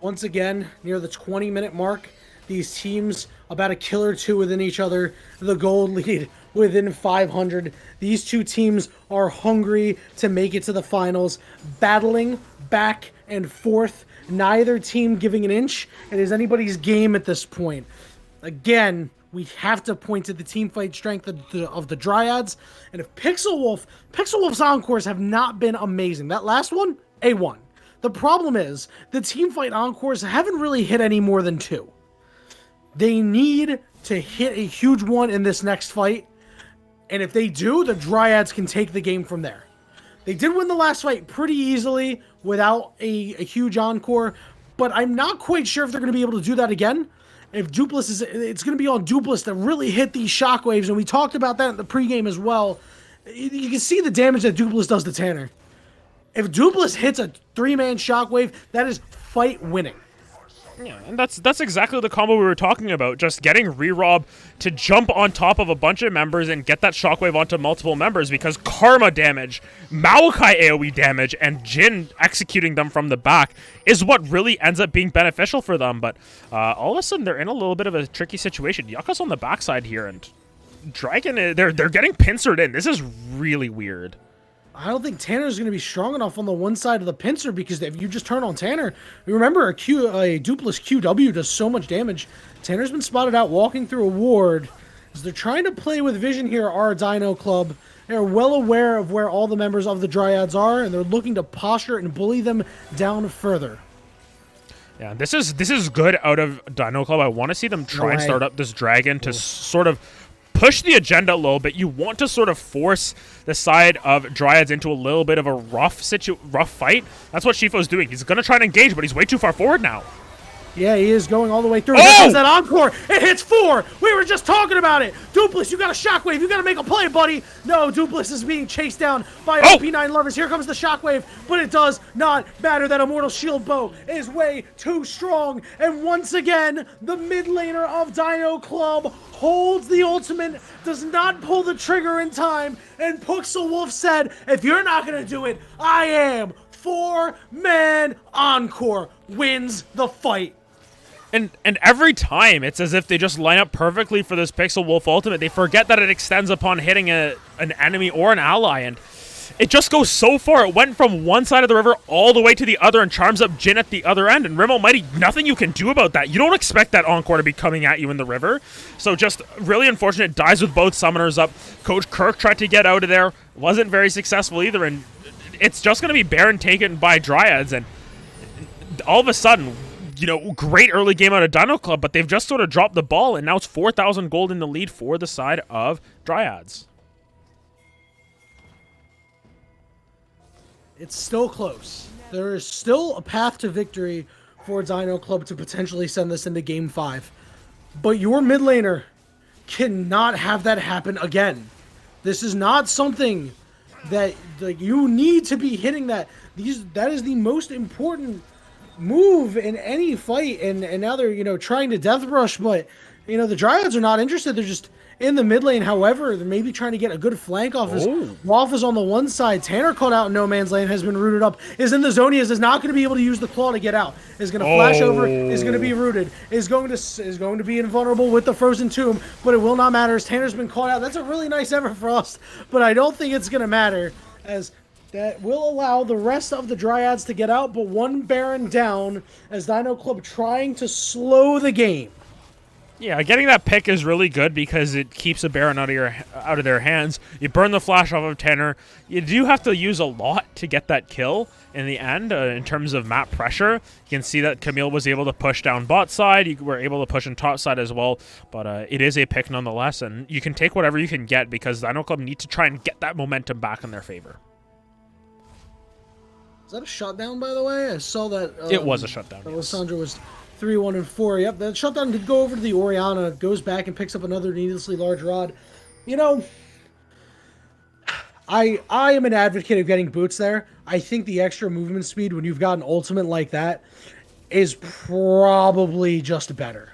Once again, near the 20-minute mark, these teams about a kill or 2 within each other, the gold lead within 500. These 2 teams are hungry to make it to the finals, battling back and forth, neither team giving an inch. It is anybody's game at this point. Again, we have to point to the team fight strength of the Dryads, and if Pixel Wolf's encores have not been amazing. That last one, A1. The problem is, the team fight encores haven't really hit any more than 2. They need to hit a huge one in this next fight, and if they do, the Dryads can take the game from there. They did win the last fight pretty easily without a huge encore, but I'm not quite sure if they're going to be able to do that again. If Dupless it's going to be on Dupless to really hit these shockwaves, and we talked about that in the pregame as well. You can see the damage that Dupless does to Tanner. If Dupless hits a 3-man shockwave, that is fight winning. Yeah, and that's exactly the combo we were talking about. Just getting Re-Rob to jump on top of a bunch of members and get that shockwave onto multiple members, because Karma damage, Maokai AoE damage, and Jin executing them from the back is what really ends up being beneficial for them. But all of a sudden, they're in a little bit of a tricky situation. Yucca's on the backside here, and Dragon, they're getting pincered in. This is really weird. I don't think Tanner's going to be strong enough on the one side of the pincer, because if you just turn on Tanner, remember a Dupless QW does so much damage. Tanner's been spotted out walking through a ward. As they're trying to play with vision here, our Dino Club. They're well aware of where all the members of the Dryads are, and they're looking to posture and bully them down further. Yeah, this is good out of Dino Club. I want to see them try and start up this Dragon to sort of push the agenda a little bit. You want to sort of force the side of Dryads into a little bit of a rough fight. That's what Shifo's doing. He's going to try and engage, but he's way too far forward now. Yeah, he is going all the way through. There comes that encore. It hits 4. We were just talking about it. Dupless, you got a shockwave. You got to make a play, buddy. No, Dupless is being chased down by OP9 Lovers. Here comes the shockwave, but it does not matter. That Immortal Shield Bow is way too strong. And once again, the mid laner of Dino Club holds the ultimate, does not pull the trigger in time, and Pixel Wolf said, if you're not going to do it, I am. 4-man encore wins the fight. And every time, it's as if they just line up perfectly for this Pixel Wolf ultimate. They forget that it extends upon hitting an enemy or an ally, and it just goes so far. It went from one side of the river all the way to the other and charms up Jin at the other end. And Rim Almighty, nothing you can do about that. You don't expect that encore to be coming at you in the river. So just really unfortunate. Dies with both summoners up. Coach Kirk tried to get out of there. Wasn't very successful either. And it's just going to be Baron taken by Dryads. And all of a sudden, you know, great early game out of Dino Club, but they've just sort of dropped the ball, and now it's 4,000 gold in the lead for the side of Dryads. It's still close. There is still a path to victory for Dino Club to potentially send this into Game 5. But your mid laner cannot have that happen again. This is not something that you need to be hitting that. That is the most important move in any fight, and now they're, you know, trying to death rush, but, you know, the Dryads are not interested. They're just, in the mid lane. However, they're maybe trying to get a good flank off. His Oh. Waff is on the one side. Tanner caught out in no man's lane, has been rooted up, is in the zone. He is not going to be able to use the claw to get out. Is going to flash over, is going to be rooted, is going to be invulnerable with the frozen tomb, but it will not matter as Tanner's been caught out. That's a really nice Everfrost, but I don't think it's going to matter, as that will allow the rest of the Dryads to get out, but one Baron down as Dino Club trying to slow the game. Yeah, getting that pick is really good because it keeps a Baron out of their hands. You burn the flash off of Tanner. You do have to use a lot to get that kill in the end in terms of map pressure. You can see that Camille was able to push down bot side. You were able to push in top side as well, but it is a pick nonetheless, and you can take whatever you can get because Dino Club need to try and get that momentum back in their favor. Is that a shutdown, by the way? I saw that. It was a shutdown. Yes. Alessandro was 3-1-4. Yep, that shutdown did go over to the Orianna. Goes back and picks up another needlessly large rod. You know, I am an advocate of getting boots there. I think the extra movement speed when you've got an ultimate like that is probably just better.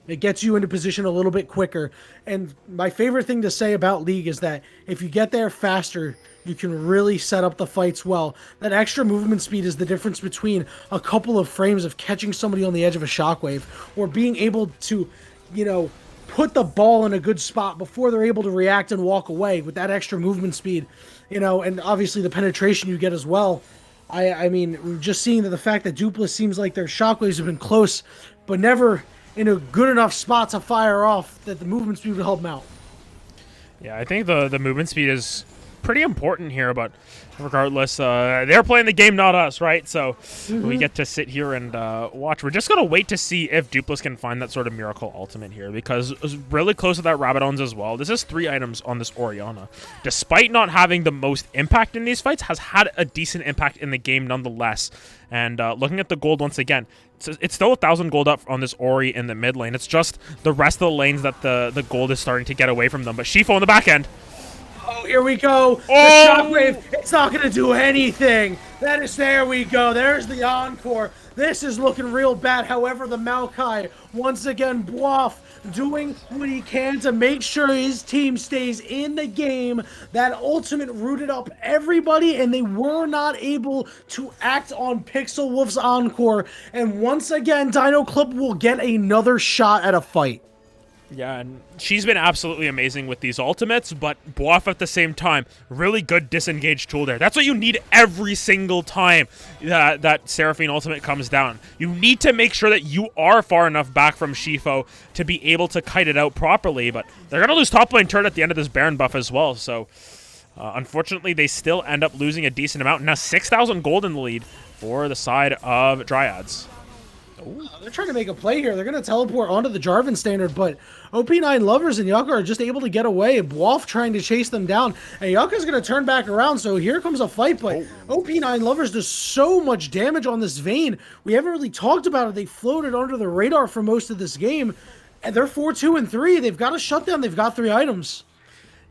It gets you into position a little bit quicker. And my favorite thing to say about League is that if you get there faster, you can really set up the fights well. That extra movement speed is the difference between a couple of frames of catching somebody on the edge of a shockwave or being able to, you know, put the ball in a good spot before they're able to react and walk away with that extra movement speed, you know, and obviously the penetration you get as well. I mean, just seeing that the fact that Dupla seems like their shockwaves have been close, but never in a good enough spot to fire off, that the movement speed would help them out. Yeah, I think the movement speed is pretty important here, but regardless, they're playing the game, not us, right? So we get to sit here and watch. We're just going to wait to see if Dupless can find that sort of miracle ultimate here, because it was really close to that Rabadon's as well. This is 3 items on this Orianna. Despite not having the most impact in these fights, has had a decent impact in the game nonetheless. And looking at the gold once again, it's still 1,000 gold up on this Ori in the mid lane. It's just the rest of the lanes that the gold is starting to get away from them. But Shifo in the back end. Oh, here we go. The shockwave. It's not going to do anything. There we go. There's the encore. This is looking real bad. However, the Maokai, once again, Bluff, doing what he can to make sure his team stays in the game. That ultimate rooted up everybody, and they were not able to act on Pixel Wolf's encore. And once again, Dino Club will get another shot at a fight. Yeah, and she's been absolutely amazing with these ultimates, but Bluff at the same time, really good disengage tool there. That's what you need every single time that Seraphine ultimate comes down. You need to make sure that you are far enough back from Shifo to be able to kite it out properly, but they're going to lose top lane turret at the end of this Baron buff as well, so unfortunately they still end up losing a decent amount. Now 6,000 gold in the lead for the side of Dryads. They're trying to make a play here. They're going to teleport onto the Jarvan standard, but OP9 Lovers and Yucca are just able to get away. Bluff trying to chase them down, and Yucca's going to turn back around, so here comes a fight, but OP9 Lovers does so much damage on this Vayne. We haven't really talked about it. They floated under the radar for most of this game, and they're 4-2-3. They've got a shutdown. They've got 3 items.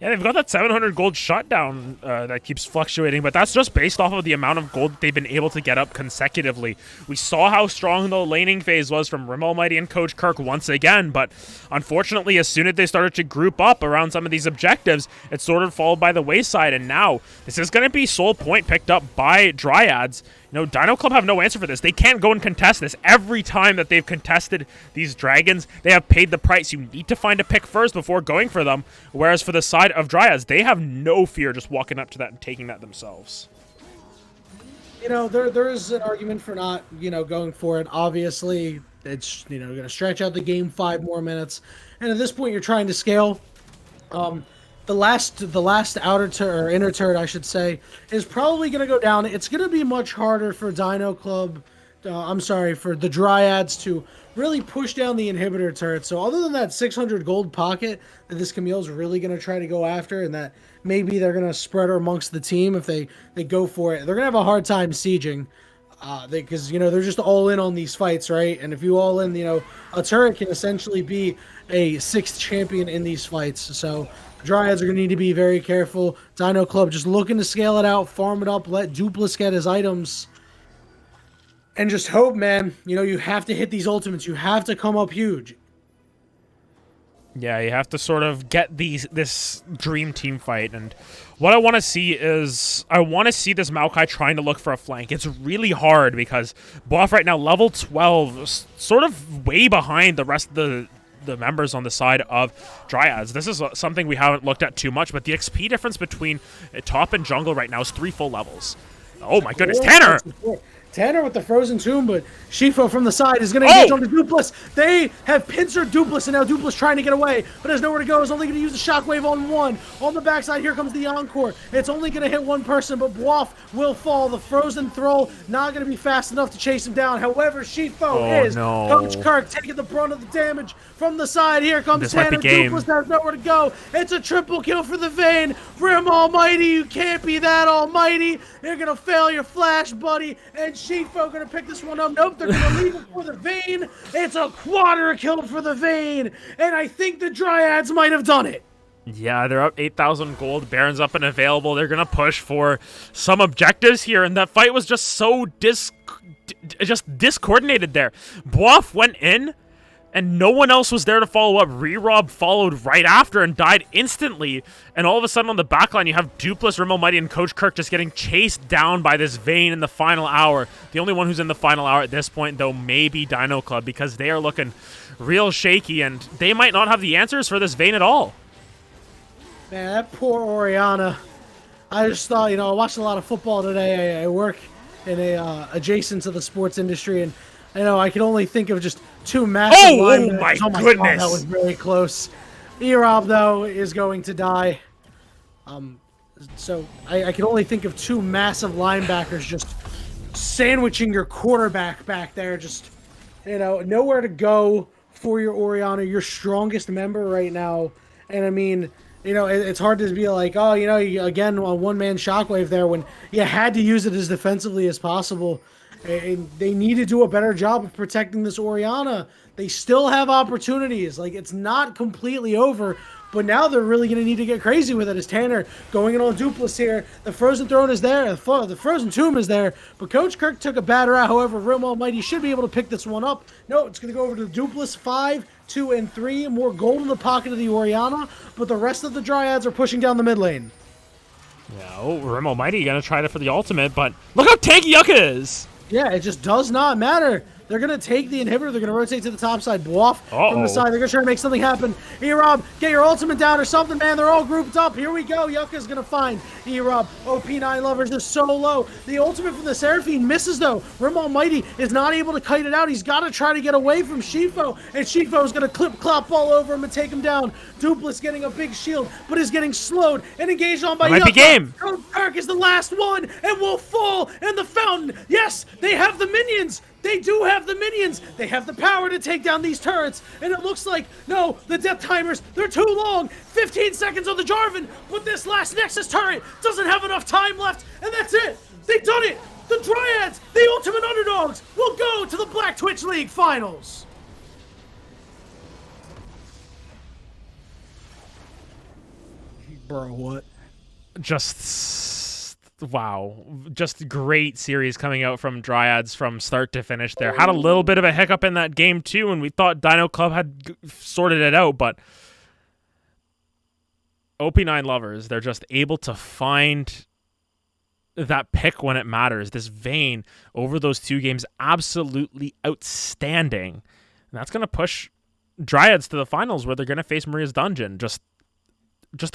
Yeah, they've got that 700 gold shutdown that keeps fluctuating, but that's just based off of the amount of gold they've been able to get up consecutively. We saw how strong the laning phase was from Rim Almighty and Coach Kirk once again, but unfortunately, as soon as they started to group up around some of these objectives, it sort of followed by the wayside, and now this is going to be Soul Point picked up by Dryads. You know, Dino Club have no answer for this. They can't go and contest this. Every time that they've contested these dragons, they have paid the price. You need to find a pick first before going for them. Whereas for the side of Dryads, they have no fear just walking up to that and taking that themselves. You know, there is an argument for not, you know, going for it. Obviously, it's, you know, going to stretch out the game 5 more minutes. And at this point, you're trying to scale. The last outer turret, or inner turret, I should say, is probably going to go down. It's going to be much harder for Dino Club, for the Dryads to really push down the inhibitor turret. So other than that 600 gold pocket that this Camille's really going to try to go after, and that maybe they're going to spread her amongst the team if they go for it, they're going to have a hard time sieging. Because, you know, they're just all in on these fights, right? And if you all in, you know, a turret can essentially be a 6th champion in these fights. So Dryads are going to need to be very careful. Dino Club just looking to scale it out, farm it up, let Dupless get his items. And just hope, man. You know, you have to hit these ultimates. You have to come up huge. Yeah, you have to sort of get this dream team fight, and what I want to see is I want to see this Maokai trying to look for a flank. It's really hard because Boff right now level 12, sort of way behind the rest of the members on the side of Dryads. This is something we haven't looked at too much, but the XP difference between top and jungle right now is 3 full levels. Oh my goodness, Tanner! Tanner with the frozen tomb, but Shifo from the side is going to engage on the Dupless. They have pincered Dupless, and now Dupless trying to get away, but has nowhere to go. Is only going to use the shockwave on one. On the backside, here comes the Encore. It's only going to hit one person, but Bwaff will fall. The frozen throw not going to be fast enough to chase him down. However, Shifo is. No. Coach Kirk taking the brunt of the damage from the side. Here comes Tanner. Dupless has nowhere to go. It's a triple kill for the Vayne. Rim Almighty, you can't be that almighty. You're going to fail your flash, buddy. And Shifo gonna pick this one up. Nope, they're gonna leave it for the Vayne. It's a quarter kill for the Vayne, and I think the Dryads might have done it. Yeah, they're up 8,000 gold. Baron's up and available. They're gonna push for some objectives here, and that fight was just so discoordinated there. Bwaff went in, and no one else was there to follow up. Rerob followed right after and died instantly. And all of a sudden on the backline, you have Dupless, Rim Almighty, and Coach Kirk just getting chased down by this Vayne in the final hour. The only one who's in the final hour at this point, though, may be Dino Club, because they are looking real shaky, and they might not have the answers for this Vayne at all. Man, that poor Orianna. I just thought, I watched a lot of football today. I work in adjacent to the sports industry, and I can only think of just two massive linebackers. Oh my God, goodness! that was very close. Erob, though, is going to die. So I can only think of two massive linebackers just sandwiching your quarterback back there. Just, nowhere to go for your Orianna, your strongest member right now. And I mean, it's hard to be like, oh, again, a one-man shockwave there when you had to use it as defensively as possible. And they need to do a better job of protecting this Orianna. They still have opportunities. Like, it's not completely over, but now they're really going to need to get crazy with it. As Tanner going in on Dupless here. The Frozen Throne is there. The Frozen Tomb is there. But Coach Kirk took a bad route. However, Rim Almighty should be able to pick this one up. No, it's going to go over to Dupless. 5, 2, and 3. More gold in the pocket of the Orianna. But the rest of the Dryads are pushing down the mid lane. Yeah, Rim Almighty going to try it for the ultimate, but look how tanky Yucca is. Yeah, it just does not matter. They're going to take the inhibitor. They're going to rotate to the top side. Bwaff from the side. They're going to try to make something happen. Erob, get your ultimate down or something, man. They're all grouped up. Here we go. Yucca's going to find Erob. OP9 Lovers is so low. The ultimate from the Seraphine misses, though. Rim Almighty is not able to kite it out. He's got to try to get away from Shifo. And Shifo is going to clip-clop all over him and take him down. Dupless getting a big shield, but is getting slowed and engaged on by Yucca. Might be game. Kirk is the last one and will fall in the fountain. Yes, they have the minions. They do have the minions. They have the power to take down these turrets. And it looks like, no, the death timers, they're too long. 15 seconds on the Jarvan, but this last Nexus turret doesn't have enough time left. And that's it. They've done it. The Dryads, the ultimate underdogs, will go to the Black Twitch League Finals. Bro, what? Wow. Just great series coming out from Dryads from start to finish there. Had a little bit of a hiccup in that game too, and we thought Dino Club had sorted it out, but OP9 Lovers, they're just able to find that pick when it matters. This Vayne over those 2 games, absolutely outstanding. And that's going to push Dryads to the finals where they're going to face Maria's Dungeon. Just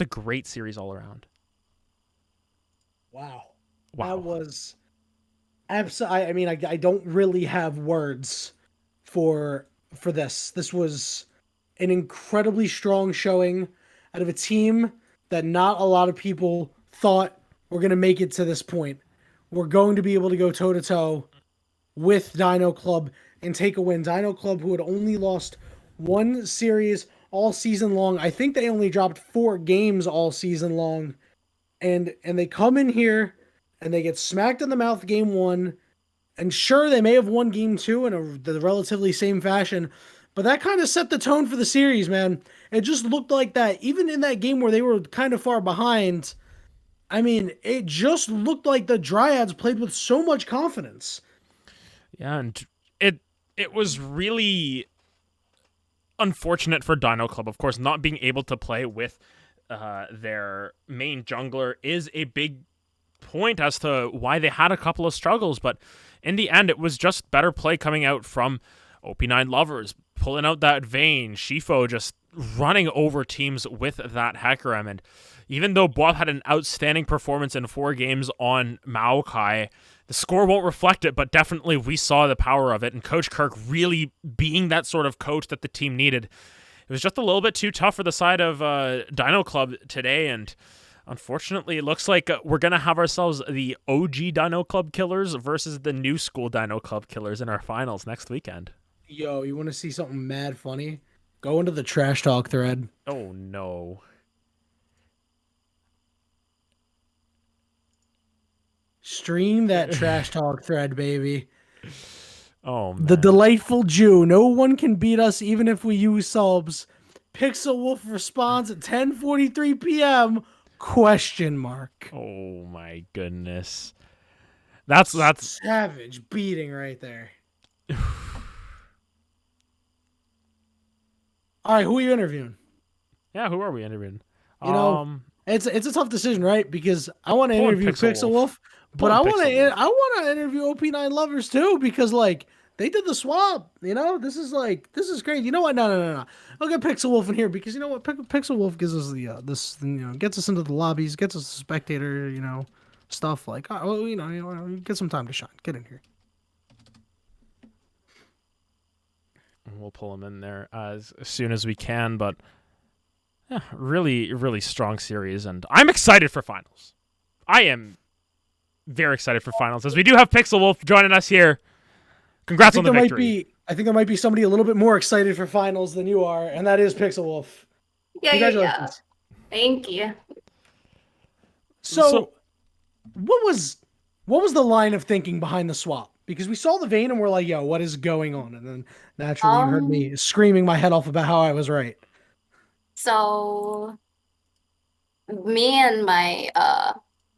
a great series all around. Wow. That was absolutely. I mean, I don't really have words for this. This was an incredibly strong showing out of a team that not a lot of people thought were going to make it to this point. We're going to be able to go toe-to-toe with Dino Club and take a win. Dino Club, who had only lost 1 series all season long. I think they only dropped 4 games all season long. And they come in here and they get smacked in the mouth game 1. And sure, they may have won game 2 in the relatively same fashion. But that kind of set the tone for the series, man. It just looked like that. Even in that game where they were kind of far behind, I mean, it just looked like the Dryads played with so much confidence. Yeah, and it was really unfortunate for Dino Club. Of course, not being able to play with their main jungler is a big point as to why they had a couple of struggles, but in the end, it was just better play coming out from OP9 Lovers, pulling out that Vayne, Shifo just running over teams with that Hecarim, and even though Boab had an outstanding performance in 4 games on Maokai, the score won't reflect it, but definitely we saw the power of it, and Coach Kirk really being that sort of coach that the team needed. It was just a little bit too tough for the side of Dino Club today, and unfortunately, it looks like we're going to have ourselves the OG Dino Club killers versus the new school Dino Club killers in our finals next weekend. Yo, you want to see something mad funny? Go into the trash talk thread. Oh, no. Stream that trash talk thread, baby. Oh, man. The delightful Jew. No one can beat us even if we use subs. Pixel Wolf responds at 10:43 p.m. Question mark. Oh my goodness. That's savage beating right there. All right, who are you interviewing? Yeah, who are we interviewing? You know, it's a tough decision, right? Because I want to interview Pixel Wolf, but I want to interview OP9 Lovers too, because like they did the swap. You know, this is great. You know what? No. I'll get Pixel Wolf in here because you know what? Pixel Wolf gives us the gets us into the lobbies, gets us a spectator, stuff like get some time to shine. Get in here. We'll pull him in there as soon as we can, but yeah, really, really strong series, and I'm excited for finals. I am very excited for finals, as we do have Pixel Wolf joining us here. Congrats on the victory. I think there might be somebody a little bit more excited for finals than you are, and that is Pixel Wolf. Yeah. Thank you. So what was the line of thinking behind the swap? Because we saw the Vayne and we're like, yo, what is going on? And then naturally you heard me screaming my head off about how I was right. So me and my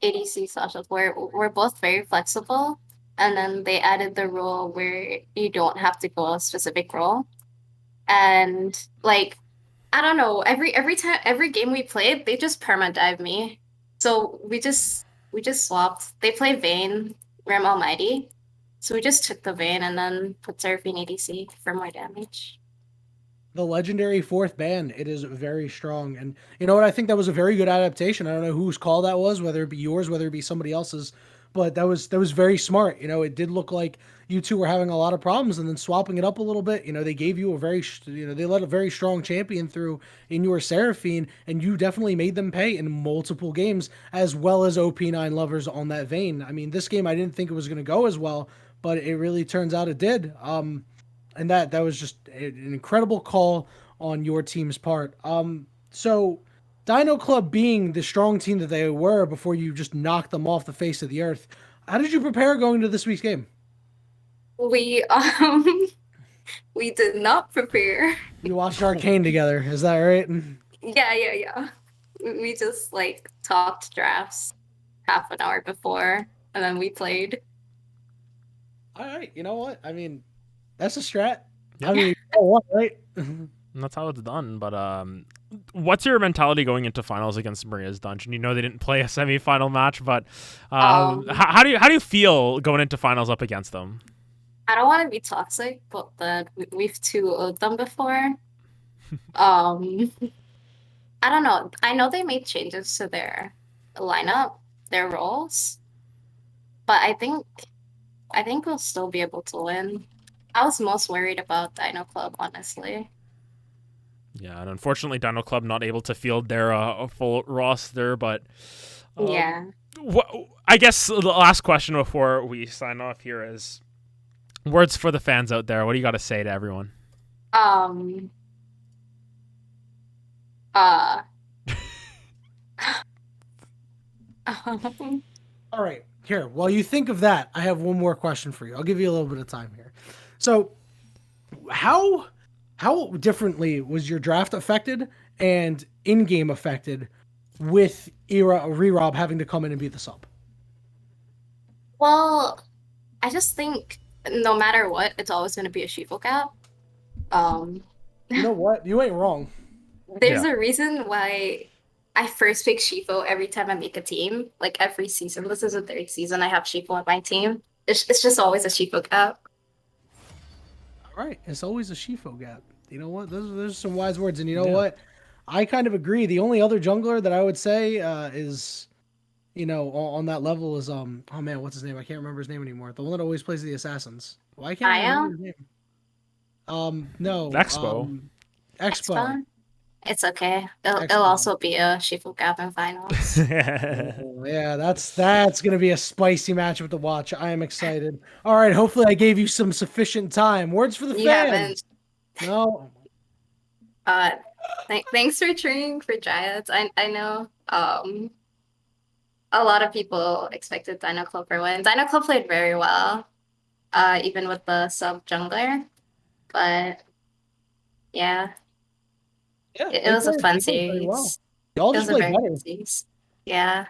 ADC specialist we're both very flexible. And then they added the rule where you don't have to go a specific role. And like, I don't know, every game we played, they just perma-dive me. So we just swapped. They play Vayne, Ram Almighty. So we just took the Vayne and then put Seraphine ADC for more damage. The legendary 4th ban, it is very strong. And you know what? I think that was a very good adaptation. I don't know whose call that was, whether it be yours, whether it be somebody else's. But that was very smart. It did look like you two were having a lot of problems, and then swapping it up a little bit. They gave you they let a very strong champion through in your Seraphine, and you definitely made them pay in multiple games, as well as OP9 Lovers on that Vayne. I mean, this game I didn't think it was going to go as well, but it really turns out it did. And that was just an incredible call on your team's part. So Dino Club being the strong team that they were before you just knocked them off the face of the earth, how did you prepare going to this week's game? We did not prepare. You watched Arcane together, is that right? Yeah. We just like talked drafts half an hour before, and then we played. All right, you know what? I mean, that's a strat. Yeah. I mean, right? And that's how it's done, but what's your mentality going into finals against Maria's Dungeon? You know they didn't play a semi-final match, but how do you feel going into finals up against them? I don't want to be toxic, but we've 2-0'd them before. I don't know. I know they made changes to their lineup, their roles, but I think we'll still be able to win. I was most worried about Dino Club, honestly. Yeah, and unfortunately, Dino Club not able to field their full roster, but yeah. I guess the last question before we sign off here is words for the fans out there. What do you got to say to everyone? All right, here. While you think of that, I have one more question for you. I'll give you a little bit of time here. So, how differently was your draft affected and in-game affected with RareAdam having to come in and be the sub? Well, I just think no matter what, it's always going to be a Shifo cap. You know what? You ain't wrong. There's Yeah. a reason why I first pick Shifo every time I make a team. Like every season. This is the third season I have Shifo on my team. It's just always a Shifo cap. All right. It's always a Shifo gap. You know what? Those are some wise words. And you know Yeah. what? I kind of agree. The only other jungler that I would say is, on that level is oh man, what's his name? I can't remember his name anymore. The one that always plays the assassins. Why can't I remember Io, his name? No, Expo. Expo. X-Spawn. It's okay. It'll Expo. also be a Shifo cap in finals. Oh, yeah, that's gonna be a spicy matchup to watch. I am excited. All right, hopefully I gave you some sufficient time. Words for the You haven't. fans. No. Uh, thanks for cheering for Dryads. I know. A lot of people expected Dino Club to win. Dino Club played very well. Even with the sub jungler. But yeah, Yeah, it was a fun they played very well. series. Y'all It just was a played very better. good series. Yeah.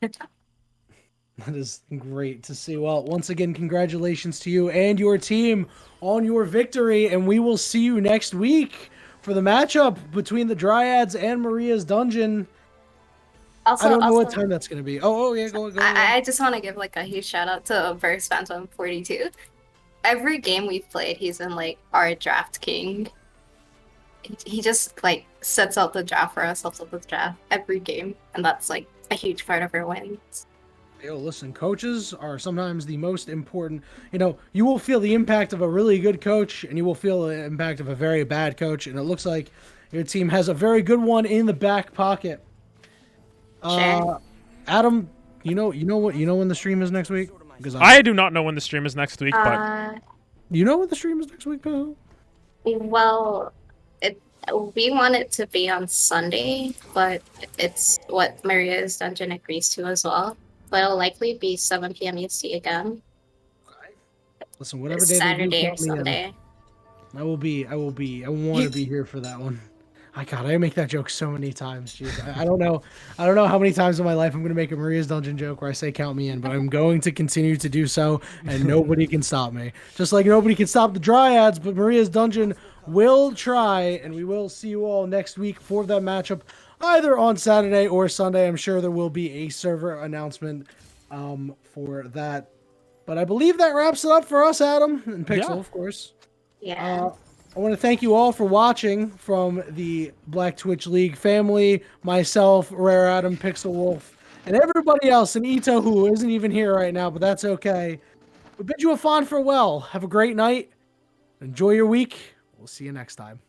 That is great to see. Well, once again, congratulations to you and your team on your victory, and we will see you next week for the matchup between the Dryads and Maria's Dungeon. I don't know what Also, time that's going to be. Oh, yeah, go ahead. I just want to give like a huge shout out to Verse Phantom 42. Every game we've played, he's been like our draft king. He just like sets out the draft for us, helps out the draft every game, and that's like a huge part of our wins. Yo, listen, coaches are sometimes the most important. You will feel the impact of a really good coach, and you will feel the impact of a very bad coach. And it looks like your team has a very good one in the back pocket. Sure. Adam, you know when the stream is next week? Because I do not know when the stream is next week, but you know when the stream is next week, Pooh? Well, we want it to be on Sunday, but it's what Maria's Dungeon agrees to as well. But it'll likely be 7 p.m. EST again. Listen, whatever day they do, Saturday or count me in. Sunday. I will be. I want to be here for that one. I make that joke so many times. Jeez, I don't know. I don't know how many times in my life I'm going to make a Maria's Dungeon joke where I say count me in, but I'm going to continue to do so, and nobody can stop me. Just like nobody can stop the Dryads, but Maria's Dungeon will try, and we will see you all next week for that matchup, either on Saturday or Sunday. I'm sure there will be a server announcement for that. But I believe that wraps it up for us, Adam, and Pixel, Yeah. of course. Yeah. I want to thank you all for watching from the Black Twitch League family, myself, RareAdam, Pixel Wolf, and everybody else, and Ito, who isn't even here right now, but that's okay. We bid you a fond farewell. Have a great night. Enjoy your week. We'll see you next time.